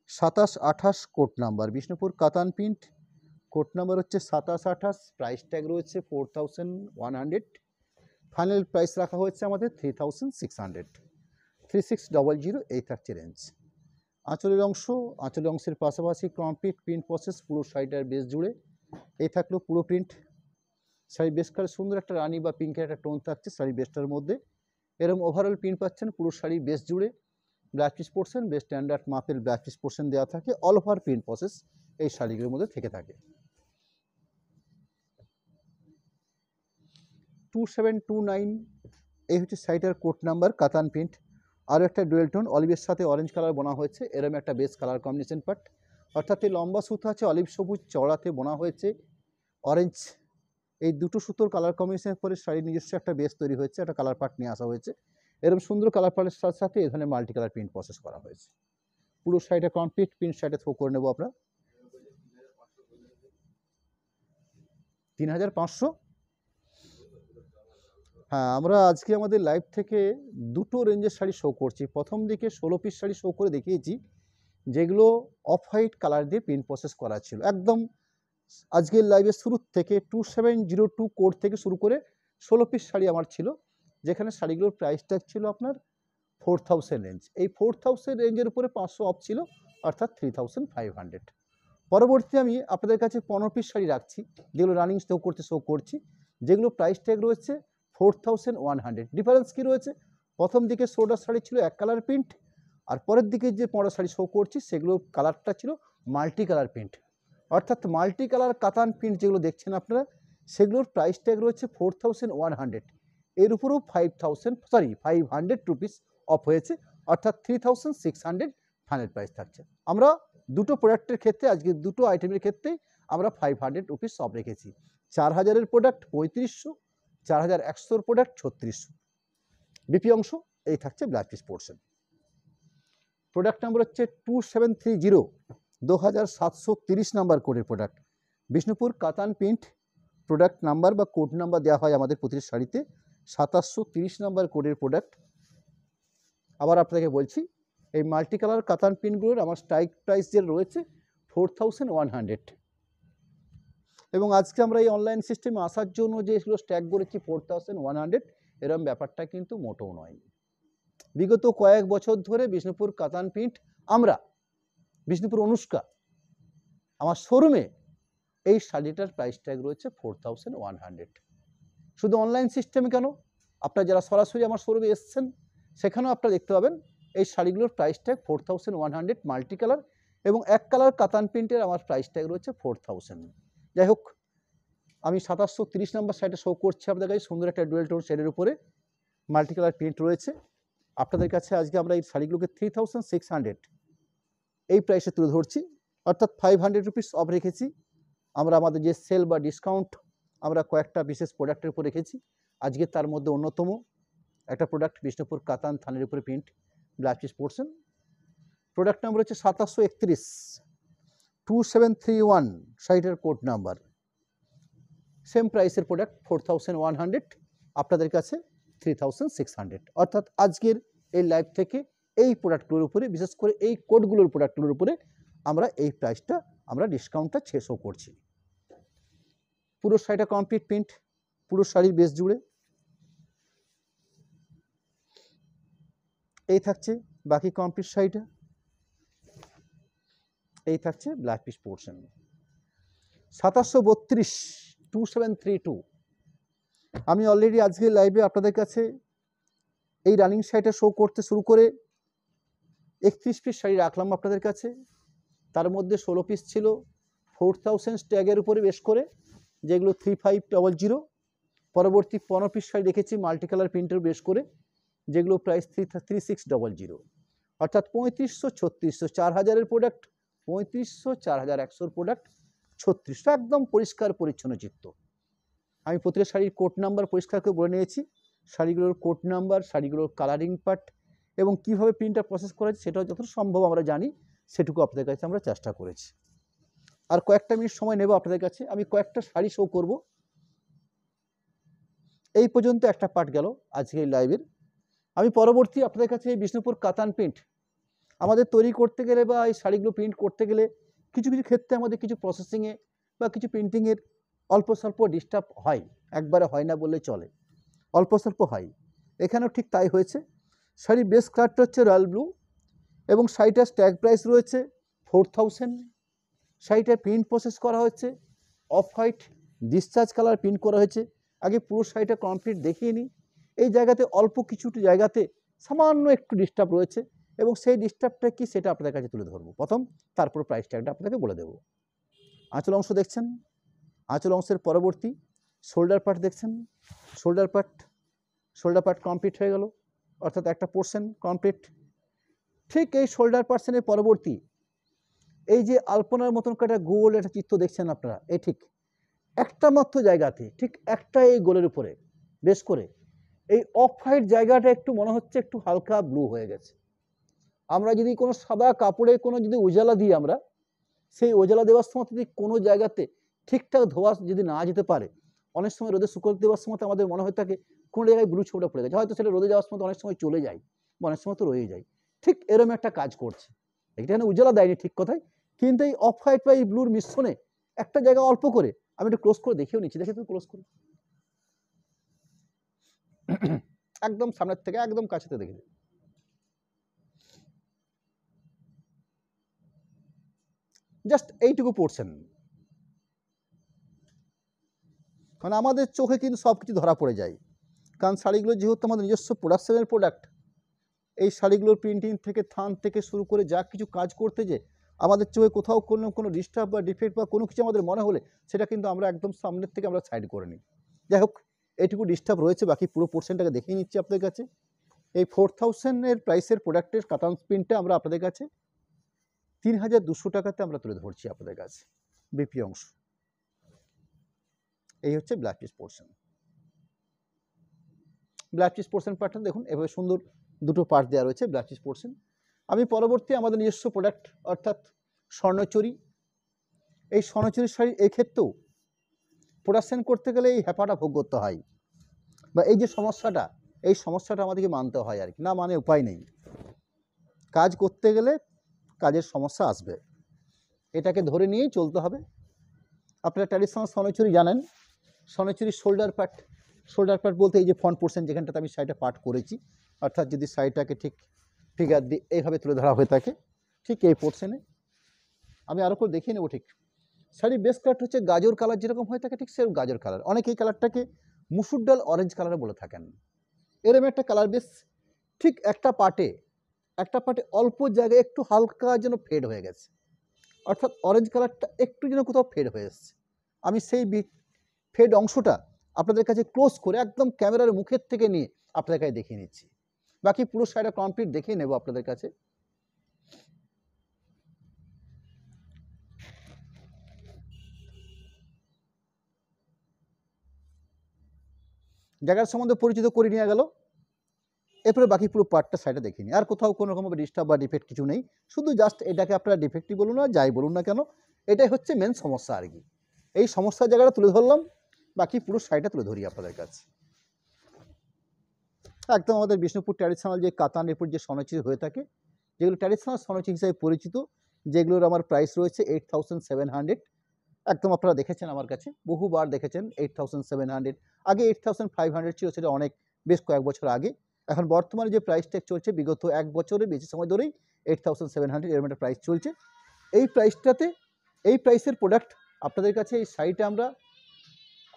2728 কোড নাম্বার, বিষ্ণুপুর কাতান প্রিন্ট। কোড নাম্বার হচ্ছে 2728, প্রাইস ট্যাগ রয়েছে 4100। ফাইনাল প্রাইস রাখা হয়েছে আমাদের 3600 3600 এই থাকছে রেঞ্জ। আঁচলের অংশ, আঁচলের অংশের পাশাপাশি কমপ্লিট প্রিন্ট প্রসেস পুরো শাড়িটার বেস জুড়ে এই থাকলো পুরো প্রিন্ট। শাড়ির বেস কালার সুন্দর একটা রানি বা পিঙ্কের একটা টোন থাকছে শাড়ির বেসটার মধ্যে। এরকম ওভারঅল প্রিন্ট পাচ্ছেন পুরো শাড়ির বেস জুড়ে। Blouse piece portion base standard মাপের ব্লাউজ পিস পোর্শন দেওয়া থাকে, অল ওভার প্রিন্ট প্রসেস এই শাড়িগুলোর মধ্যে থেকে থাকে। 2729 এই হচ্ছে শাড়িটার কোড নাম্বার কাতান প্রিন্ট। আরও একটা ডুয়েল টোন অলিভের সাথে অরেঞ্জ কালার বোনা হয়েছে, এরম একটা বেস কালার কম্বিনেশন পার্ট, অর্থাৎ এই লম্বা সুতো আছে অলিভ সবুজ, চওড়াতে বোনা হয়েছে অরেঞ্জ। এই দুটো সুতোর কালার কম্বিনেশনের পরে শাড়ির নিজস্ব একটা বেস তৈরি হয়েছে, একটা কালার পার্ট নিয়ে আসা হয়েছে। এরকম সুন্দর কালার পার্টের সাথে সাথে এই ধরনের মাল্টি কালার প্রিন্ট প্রসেস করা হয়েছে। পুরো শাড়িটা কমপ্লিট প্রিন্ট শাড়িটা থ্রো করে নেবো আমরা 3500। হ্যাঁ, আমরা আজকে আমাদের লাইভ থেকে দুটো রেঞ্জের শাড়ি শো করছি। প্রথম দিকে 16 পিস শাড়ি শো করে দেখিয়েছি, যেগুলো অফ হোয়াইট কালার দিয়ে প্রিন্ট প্রসেস করা ছিল। একদম আজকের লাইভের শুরু থেকে 2702 কোড থেকে শুরু করে 16 পিস শাড়ি আমার ছিল, যেখানে শাড়িগুলোর প্রাইস ট্যাগ ছিল আপনার 4000 রেঞ্জ। এই 4000 রেঞ্জের উপরে 500 অফ ছিল, অর্থাৎ 3500। পরবর্তীতে আমি আপনাদের কাছে 15 পিস শাড়ি রাখছি, যেগুলো রানিং শো করছি, যেগুলো প্রাইস ট্যাগ রয়েছে 4100। ডিফারেন্স কী রয়েছে? প্রথম দিকে 16টা শাড়ি ছিল এক কালার প্রিন্ট, আর পরের দিকে যে 15 শাড়ি শো করছি সেগুলো কালারটা ছিল মাল্টি কালার প্রিন্ট, অর্থাৎ মাল্টি কালার কাতান প্রিন্ট যেগুলো দেখছেন আপনারা, সেগুলোর প্রাইস ট্যাগ রয়েছে 4100। এর উপরেও 500 রুপিস অফ হয়েছে, অর্থাৎ 3600 ফাইনাল প্রাইস থাকছে। আমরা দুটো প্রোডাক্টের ক্ষেত্রে, আজকে দুটো আইটেমের ক্ষেত্রে আমরা 500 রুপিস অফ রেখেছি। 4000-এর প্রোডাক্ট 3500, 4100-এর প্রোডাক্ট 3600। বিপি অংশ এই থাকছে blouse piece portion. Product number হচ্ছে 2730, 2730 নাম্বার কোডের প্রোডাক্ট, বিষ্ণুপুর কাতান প্রিন্ট। প্রোডাক্ট নাম্বার বা কোড নাম্বার দেওয়া হয় আমাদের প্রতিটি শাড়িতে, 2730 নাম্বার কোডের প্রোডাক্ট। আবার আপনাকে বলছি, এই মাল্টি কালার কাতান প্রিন্টগুলোর আমার স্ট্রাইক প্রাইস যে রয়েছে 4100, এবং আজকে আমরা এই অনলাইন সিস্টেমে আসার জন্য যে এগুলো স্ট্যাগ করেছি 4100, এরকম ব্যাপারটা কিন্তু মোটেও নয়। বিগত কয়েক বছর ধরে বিষ্ণুপুর কাতান প্রিন্ট, আমরা বিষ্ণুপুর অনুষ্কা আমার শোরুমে এই শাড়িটার প্রাইস ট্যাগ রয়েছে 4100। শুধু অনলাইন সিস্টেমে কেন, আপনারা যারা সরাসরি আমার শোরুমে এসছেন সেখানেও আপনারা দেখতে পাবেন এই শাড়িগুলোর প্রাইস ট্যাগ 4100 মাল্টি কালার, এবং এক কালার কাতান প্রিন্টের আমার প্রাইস ট্যাগ রয়েছে 4000। যাই হোক, আমি 2730 নাম্বার শাড়িটা শো করছি আপনাদের কাছে, সুন্দর একটা ডুয়েল টোন শেডের উপরে মাল্টি কালার প্রিন্ট রয়েছে। আপনাদের কাছে আজকে আমরা এই শাড়িগুলোকে 3600 এই প্রাইসে তুলে ধরছি, অর্থাৎ 500 রুপিস অফ রেখেছি। আমরা আমাদের যে সেল বা ডিসকাউন্ট আমরা কয়েকটা বিশেষ প্রোডাক্টের উপর রেখেছি, আজকে তার মধ্যে অন্যতম একটা প্রোডাক্ট বিষ্ণুপুর কাতান থানের উপরে print blouse piece portion. Product number হচ্ছে 2731, 2731 শাড়িটার কোড নাম্বার। সেম প্রাইসের প্রোডাক্ট 4100, আপনাদের কাছে 3600। অর্থাৎ আজকের এই লাইভ থেকে এই প্রোডাক্টগুলোর উপরে, বিশেষ করে এই কোডগুলোর প্রোডাক্টগুলোর উপরে আমরা এই প্রাইসটা, আমরা ডিসকাউন্টটা শো করছি। পুরো শাড়িটা কমপ্লিট প্রিন্ট, পুরো শাড়ির বেস জুড়ে এই থাকছে বাকি কমপ্লিট শাড়িটা, এই থাকছে ব্লাউজ পিস পোর্শন। 2732, 2732 আমি অলরেডি আজকে লাইভে আপনাদের কাছে এই রানিং শাড়িটা শো করতে শুরু করে 31 পিস শাড়ি রাখলাম আপনাদের কাছে। তার মধ্যে 16 পিস ছিল 4000 ট্যাগের উপরে বেশ করে, যেগুলো 3500। পরবর্তী 15 পিস শাড়ি রেখেছি মাল্টি কালার প্রিন্টের বেশ করে, যেগুলো প্রাইস 3600। অর্থাৎ 3500, 3600, 4000-এর প্রোডাক্ট 3500, 4100-এর প্রোডাক্ট 3600। একদম পরিষ্কার পরিচ্ছন্ন চিত্র। আমি প্রতিটা শাড়ির কোড নাম্বার পরিষ্কার করে বলে নিয়েছি, শাড়িগুলোর কোড নাম্বার, শাড়িগুলোর কালারিং পার্ট এবং কীভাবে প্রিন্টটা প্রসেস করা হয়েছে সেটাও যতটা সম্ভব আমরা জানি, সেটুকু আপনাদের কাছে আমরা চেষ্টা করেছি। আর কয়েকটা মিনিট সময় নেব আপনাদের কাছে, আমি কয়েকটা শাড়ি শো করব। এই পর্যন্ত একটা পার্ট গেল আজকে এই লাইভের। আমি পরবর্তী আপনাদের কাছে এই বিষ্ণুপুর কাতান প্রিন্ট আমাদের তৈরি করতে গেলে বা এই শাড়িগুলো প্রিন্ট করতে গেলে কিছু কিছু ক্ষেত্রে আমাদের কিছু প্রসেসিংয়ে বা কিছু প্রিন্টিংয়ের অল্প স্বল্প ডিস্টার্ব হয়, একবারে হয় না বললে চলে, অল্প স্বল্প হয়। এখানেও ঠিক তাই হয়েছে। শাড়ির বেস কালারটা হচ্ছে রয়্যাল ব্লু, এবং শাড়িটার স্ট্যাগ প্রাইস রয়েছে 4000। শাড়িটার প্রিন্ট প্রসেস করা হচ্ছে off white discharge colour print করা হয়েছে। আগে পুরো শাড়িটা কমপ্লিট দেখিয়ে নিই। এই জায়গাতে অল্প কিছুটি জায়গাতে সামান্য একটু ডিস্টার্ব রয়েছে, এবং সেই ডিস্টার্বটা কি সেটা আপনাদের কাছে তুলে ধরবো প্রথম, তারপর প্রাইস ট্যাগটা আপনাকে বলে দেবো। আঁচল অংশ দেখছেন, আঁচল অংশের পরবর্তী শোল্ডার পার্ট দেখছেন, শোল্ডার পার্ট কমপ্লিট হয়ে গেল, অর্থাৎ একটা পোর্শন কমপ্লিট। ঠিক এই শোল্ডার পার্সনের পরবর্তী এই যে আলপনার মতন একটা গোল একটা চিত্র দেখছেন আপনারা, এই ঠিক একটা মাত্র জায়গাতে, ঠিক একটা এই গোলের উপরে বেশ করে এই অফ হোয়াইট জায়গাটা একটু মনে হচ্ছে একটু হালকা ব্লু হয়ে গেছে। আমরা যদি কোনো সাদা কাপড়ে কোনো যদি উজালা দিই, আমরা সেই উজালা দেওয়ার সময় যদি কোনো জায়গাতে ঠিকঠাক ধোয়া যদি না যেতে পারে, অনেক সময় রোদে শুকোতে দেওয়ার সময় আমাদের মনে হয়ে থাকে কোনো জায়গায় ব্লু ছোপটা পড়ে গেছে, হয়তো সেটা রোদে যাওয়ার সময় অনেক সময় চলে যায় বা অনেক সময় তো রয়ে যায়। ঠিক এরকম একটা কাজ করছে, এখানে উজালা দেয়নি ঠিক কথাই, কিন্তু এই অফ হোয়াইট বা এই ব্লুর মিশ্রণে একটা জায়গা অল্প করে আমি একটু ক্লোজ করে দেখিয়েও নিচ্ছি, দেখে তুমি ক্লোজ করে একদম সামনের থেকে একদম কাছেতে দেখে দিই। জাস্ট এইটুকু পড়ছেন, কারণ আমাদের চোখে কিন্তু সব কিছু ধরা পড়ে যায়, কারণ শাড়িগুলো যেহেতু আমাদের নিজস্ব প্রোডাকশনের প্রোডাক্ট, এই শাড়িগুলোর প্রিন্টিং থেকে থান থেকে শুরু করে যা কিছু কাজ করতে যে আমাদের চোখে কোথাও কোনো ডিস্টার্ব বা ডিফেক্ট বা কোনো কিছু আমাদের মনে হলে সেটা কিন্তু আমরা একদম সামনের থেকে আমরা সাইড করে নিই। যাই হোক, এইটুকু ডিস্টার্ব রয়েছে, বাকি পুরো পোর্শনটাকে দেখিয়ে নিচ্ছি আপনাদের কাছে। এই 4000 প্রাইসের প্রোডাক্টের কাতান স্পিনটা আমরা আপনাদের কাছে 3200 টাকাতে আমরা তুলে ধরছি আপনাদের কাছে বিপি অংশ। এই হচ্ছে black piece portion. Black piece portion পার্টটা দেখুন এভাবে সুন্দর দুটো পার্ট দেওয়া রয়েছে ব্ল্যাক পিস পোর্শন। আমি পরবর্তী আমাদের নিজস্ব প্রোডাক্ট অর্থাৎ স্বর্ণচুরি, এই স্বর্ণচুরি শাড়ি এক্ষেত্রেও প্রোডাকশন করতে গেলে এই হ্যাপাটা ভোগ করতে হয়, বা এই যে সমস্যাটা, এই সমস্যাটা আমাদেরকে মানতে হয় আর কি, না মানে উপায় নেই। কাজ করতে গেলে কাজের সমস্যা আসবে, এটাকে ধরে নিয়েই চলতে হবে। আপনারা ট্র্যাডিশনাল স্বর্ণচুরি জানেন, স্বর্ণচুরির শোল্ডার পার্ট বলতে এই যে ফ্রন্ট পোর্শন যেখানটাতে আমি শাড়িটা পার্ট করেছি, অর্থাৎ যদি শাড়িটাকে ঠিক ফিগার দিয়ে এইভাবে তুলে ধরা হয়ে থাকে, ঠিক এই পোর্শনে আমি আরও করে দেখিয়ে নেব। ঠিক শাড়ির বেস কালার হচ্ছে গাজর কালার, যেরকম হয়ে থাকে ঠিক সেরকম গাজর কালার। অনেকে এই কালারটাকে মুসুর ডাল অরেঞ্জ কালারে বলে থাকেন। এরকম একটা কালার বেস, ঠিক একটা পার্টে অল্প জায়গায় একটু হালকা যেন ফেড হয়ে গেছে, অর্থাৎ অরেঞ্জ কালারটা একটু যেন কোথাও ফেড হয়ে এসছে। আমি সেই ফেড অংশটা আপনাদের কাছে ক্লোজ করে একদম ক্যামেরার মুখের থেকে নিয়ে আপনাদের কাছে দেখিয়ে নিচ্ছি। বাকি পুরো শাড়িটা কমপ্লিট দেখিয়ে নেব আপনাদের কাছে। জায়গার সম্বন্ধে পরিচিত করে নিয়ে গেল, এরপরে বাকি পুরো পার্টটা সাইডে দেখিনি। আর কোথাও কোনো রকম ডিস্টার্ব বা ডিফেক্ট কিছু নেই, শুধু জাস্ট এটাকে আপনারা ডিফেক্টই বলুন না যাই বলুন না কেন, এটাই হচ্ছে মেন সমস্যা আর কি। এই সমস্যার জায়গাটা তুলে ধরলাম, বাকি পুরো সাইডটা তুলে ধরি আপনাদের কাছে। একদম আমাদের বিষ্ণুপুর ট্র্যাডিশনাল যে কাতান এরপর যে স্বর্ণচুরি হয়ে থাকে, যেগুলো ট্র্যাডিশনাল স্বর্ণচুরি হিসাবে পরিচিত, যেগুলোর আমার প্রাইস রয়েছে 8700। একদম আপনারা দেখেছেন আমার কাছে, বহুবার দেখেছেন 8700। আগে 8500 ছিল, সেটা অনেক বেশ কয়েক বছর আগে। এখন বর্তমানে যে প্রাইস ট্যাগ চলছে বিগত এক বছরের বেশি সময় ধরেই 8700 এরকম একটা প্রাইস চলছে। এই প্রাইসটাতে, এই প্রাইসের প্রোডাক্ট আপনাদের কাছে এই শাড়িটা আমরা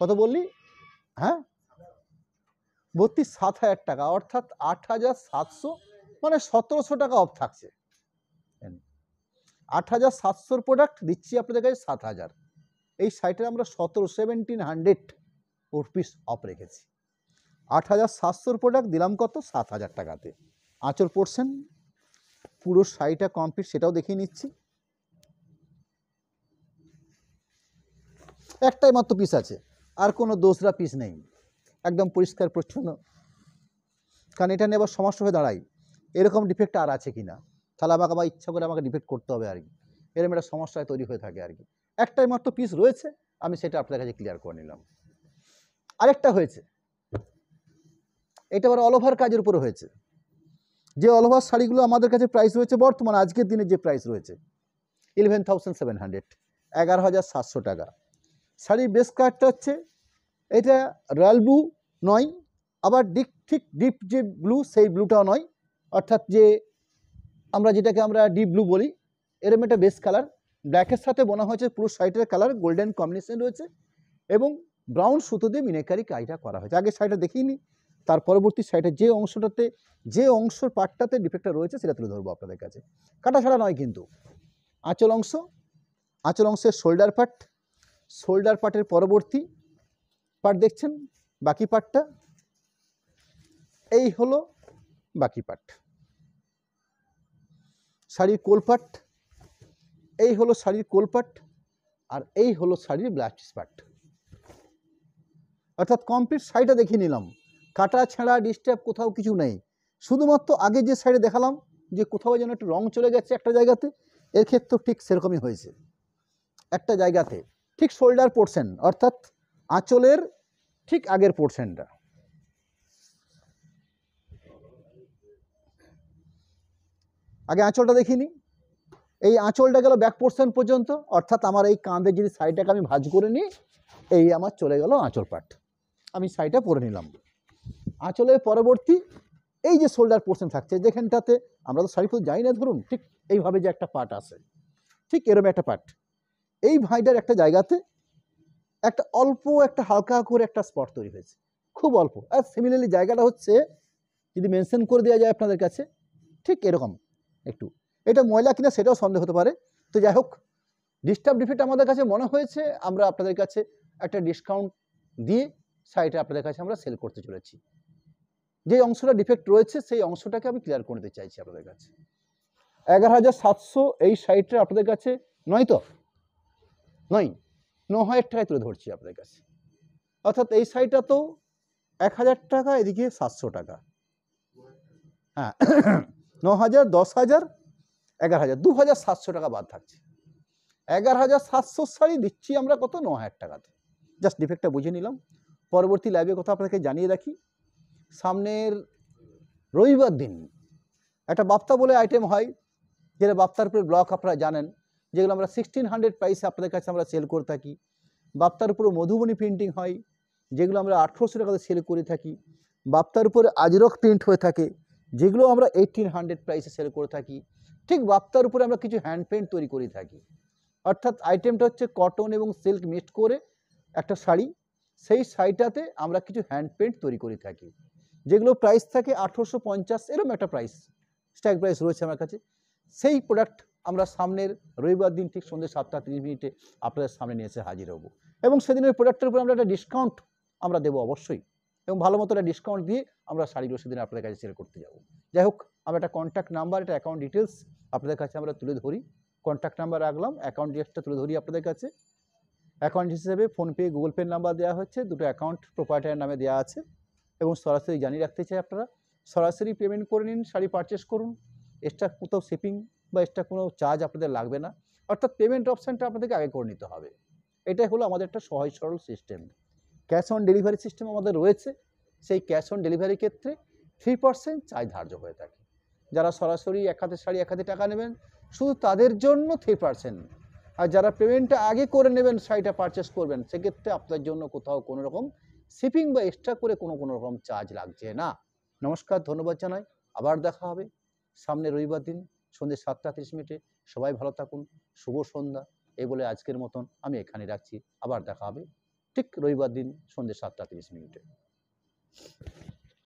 কত বললি, হ্যাঁ 7,000 টাকা, অর্থাৎ 8,700, মানে 1700 টাকা অফ থাকছে। 8,700 প্রোডাক্ট দিচ্ছি আপনাদের কাছে 7,000। এই শাড়িটা আমরা 1700 রুপিস অফ রেখেছি। 8,700 প্রোডাক্ট দিলাম কত, 7,000 টাকাতে। আঁচল পোর্শন পুরো শাড়িটা কমপ্লিট, সেটাও দেখিয়ে নিচ্ছি। একটাই মাত্র পিস আছে, আর কোনো দোসরা পিস নেই, একদম পরিষ্কার পরিচ্ছন্ন। কারণ এটা নিয়ে আবার সমস্যা হয়ে দাঁড়ায়, এরকম ডিফেক্ট আর আছে কি না, তাহলে আমাকে আবার ইচ্ছা করে আমাকে ডিফেক্ট করতে হবে আর কি, এরকম একটা সমস্যায় তৈরি হয়ে থাকে আর কি। একটাই মাত্র পিস রয়েছে, আমি সেটা আপনাদের কাছে ক্লিয়ার করে নিলাম। আরেকটা হয়েছে, এটা আবার অল ওভার কাজের উপরে হয়েছে। যে অল ওভার শাড়িগুলো আমাদের কাছে প্রাইস রয়েছে বর্তমানে আজকের দিনে যে প্রাইস রয়েছে 11,700, 11,700 টাকা। শাড়ির বেস কালারটা হচ্ছে এটা রয়্যাল ব্লু নয়, আবার ঠিক ডিপ যে ব্লু সেই ব্লুটাও নয়, অর্থাৎ যে আমরা যেটাকে আমরা ডিপ ব্লু বলি, এরকম একটা বেস কালার। ব্ল্যাকের সাথে বোনা হয়েছে, পুরো শাড়িটার কালার গোল্ডেন কম্বিনেশন রয়েছে, এবং ব্রাউন সুতো দিয়ে মিনাকারি কাজটা করা হয়েছে। আগে শাড়িটা দেখিনি, তার পরবর্তী শাড়িটা যে অংশটাতে, যে অংশের পার্টটাতে ডিফেক্টটা রয়েছে সেটা তুলে ধরবো আপনাদের কাছে। কাটা ছাড়া নয় কিন্তু। আঁচল অংশের শোল্ডার পার্টের পরবর্তী পার্ট দেখছেন, বাকি পার্টটা এই হলো বাকি পার্ট। শাড়ির কোলপাট, এই হলো শাড়ির কোলপাট, আর এই হলো শাড়ির ব্লাউজ পার্ট। অর্থাৎ কমপ্লিট শাড়িটা দেখিয়ে নিলাম, কাটা ছেঁড়া ডিস্টার্ব কোথাও কিছু নেই। শুধুমাত্র আগে যে শাড়ি দেখালাম যে কোথাও যেন একটু রং চলে গেছে একটা জায়গাতে, এর ক্ষেত্রেও ঠিক সেরকমই হয়েছে। একটা জায়গাতে ঠিক শোল্ডার পোর্শন, অর্থাৎ আঁচলের ঠিক আগের পোর্শনটা, আগে আঁচলটা দেখিনি, এই আঁচলটা গেল ব্যাক পোর্শন পর্যন্ত, অর্থাৎ আমার এই কাঁধে যদি শাড়িটাকে আমি ভাঁজ করে নিই, এই আমার চলে গেল আঁচল পার্ট, আমি শাড়িটা পরে নিলাম। আঁচলের পরবর্তী এই যে শোল্ডার পোর্শন থাকছে, যেখানটাতে আমরা তো শাড়ি পরে যাই না, ধরুন ঠিক এইভাবে যে একটা পার্ট আছে, ঠিক এরকম একটা পার্ট, এই ভাইটার একটা জায়গাতে একটা অল্প একটা হালকা করে একটা স্পট তৈরি হয়েছে, খুব অল্প। আর সিমিলারলি জায়গাটা হচ্ছে, যদি মেনশন করে দেওয়া যায় আপনাদের কাছে, ঠিক এরকম একটু, এটা ময়লা কিনা সেটাও সন্দেহ হতে পারে, তো যাই হোক, ডিস্টার্ব ডিফেক্ট আমাদের কাছে মনে হয়েছে, আমরা আপনাদের কাছে একটা ডিসকাউন্ট দিয়ে শাড়িটা আপনাদের কাছে আমরা সেল করতে চলেছি। যে অংশটা ডিফেক্ট রয়েছে সেই অংশটাকে আমি ক্লিয়ার করে দিতে চাইছি আপনাদের কাছে। 11,700 এই শাড়িটা আপনাদের কাছে নয় তো? নয়, 9,000 টাকায় তুলে ধরছি আপনাদের কাছে। অর্থাৎ এই শাড়িটা তো 1,000 টাকা, এদিকে 700 টাকা। হ্যাঁ, 9,000, 10,000, 11,000, 2,700 টাকা বাদ থাকছে। 11,700 শাড়ি দিচ্ছি আমরা কত? 9,000 টাকাতে। জাস্ট ডিফেক্টটা বুঝে নিলাম। পরবর্তী লাইভে কথা আপনাকে জানিয়ে রাখি, সামনের রবিবার দিন একটা বাপ্তা বলে আইটেম হয়, যেটা বাপ্তার উপরে ব্লক আপনারা জানেন, যেগুলো আমরা 1600 প্রাইসে আপনাদের কাছে আমরা সেল করে থাকি। বাপ্তার উপরে মধুবনী প্রিন্টিং হয়, যেগুলো আমরা 1800 টাকাতে সেল করে থাকি। বাপ্তার উপরে আজরক প্রিন্ট হয়ে থাকে, যেগুলো আমরা 1800 প্রাইসে সেল করে থাকি। ঠিক বাপ্তার উপরে আমরা কিছু হ্যান্ড পেন্ট তৈরি করে থাকি, অর্থাৎ আইটেমটা হচ্ছে কটন এবং সিল্ক মিক্সড করে একটা শাড়ি। সেই শাড়িটাতে আমরা কিছু হ্যান্ড পেন্ট তৈরি করে থাকি, যেগুলো প্রাইস থাকে 1850, এরকম একটা প্রাইস, স্ট্যাক প্রাইস রয়েছে আমার কাছে। সেই প্রোডাক্ট আমরা সামনের রবিবার দিন ঠিক সন্ধ্যে 7:30 আপনাদের সামনে নিয়ে এসে হাজির হব, এবং সেদিনের প্রোডাক্টের উপর আমরা একটা ডিসকাউন্ট আমরা দেবো অবশ্যই, এবং ভালো মতো একটা ডিসকাউন্ট দিয়ে আমরা শাড়িগুলো সেদিন আপনাদের কাছে সেল করতে যাব। যাই হোক, আমরা একটা কন্ট্যাক্ট নাম্বার, একটা অ্যাকাউন্ট ডিটেলস আপনাদের কাছে আমরা তুলে ধরি। কন্ট্যাক্ট নাম্বার রাখলাম, অ্যাকাউন্ট ডিটেলসটা তুলে ধরি আপনাদের কাছে। অ্যাকাউন্ট হিসেবে ফোনপে, গুগল পে নাম্বার দেওয়া হচ্ছে, দুটো অ্যাকাউন্ট প্রোপাইটারের নামে দেওয়া আছে, এবং সরাসরি জানিয়ে রাখতে চাই আপনারা সরাসরি পেমেন্ট করে নিন, শাড়ি পারচেস করুন। এক্সট্রা কোথাও শিপিং বা এক্সট্রা কোনো চার্জ আপনাদের লাগবে না, অর্থাৎ পেমেন্ট অপশানটা আপনাদেরকে আগে করে নিতে হবে। এটাই হলো আমাদের একটা সহজ সরল system. Cash on delivery system আমাদের রয়েছে, সেই ক্যাশ অন ডেলিভারির ক্ষেত্রে 3% চার্জ ধার্য হয়ে থাকে। যারা সরাসরি এক হাতে শাড়ি এক হাতে টাকা নেবেন, শুধু তাদের জন্য 3%। আর যারা পেমেন্টটা আগে করে নেবেন, শাড়িটা পারচেস করবেন, সেক্ষেত্রে আপনার জন্য কোথাও কোনো রকম শিপিং বা এক্সট্রা করে কোনো রকম চার্জ লাগছে না। নমস্কার, ধন্যবাদ জানাই। আবার দেখা হবে সামনে রবিবার দিন সন্ধ্যে 7:30। সবাই ভালো থাকুন, শুভ সন্ধ্যা। এই বলে আজকের মতন আমি এখানে রাখছি। আবার দেখা হবে ঠিক রবিবার দিন সন্ধ্যে 7:30।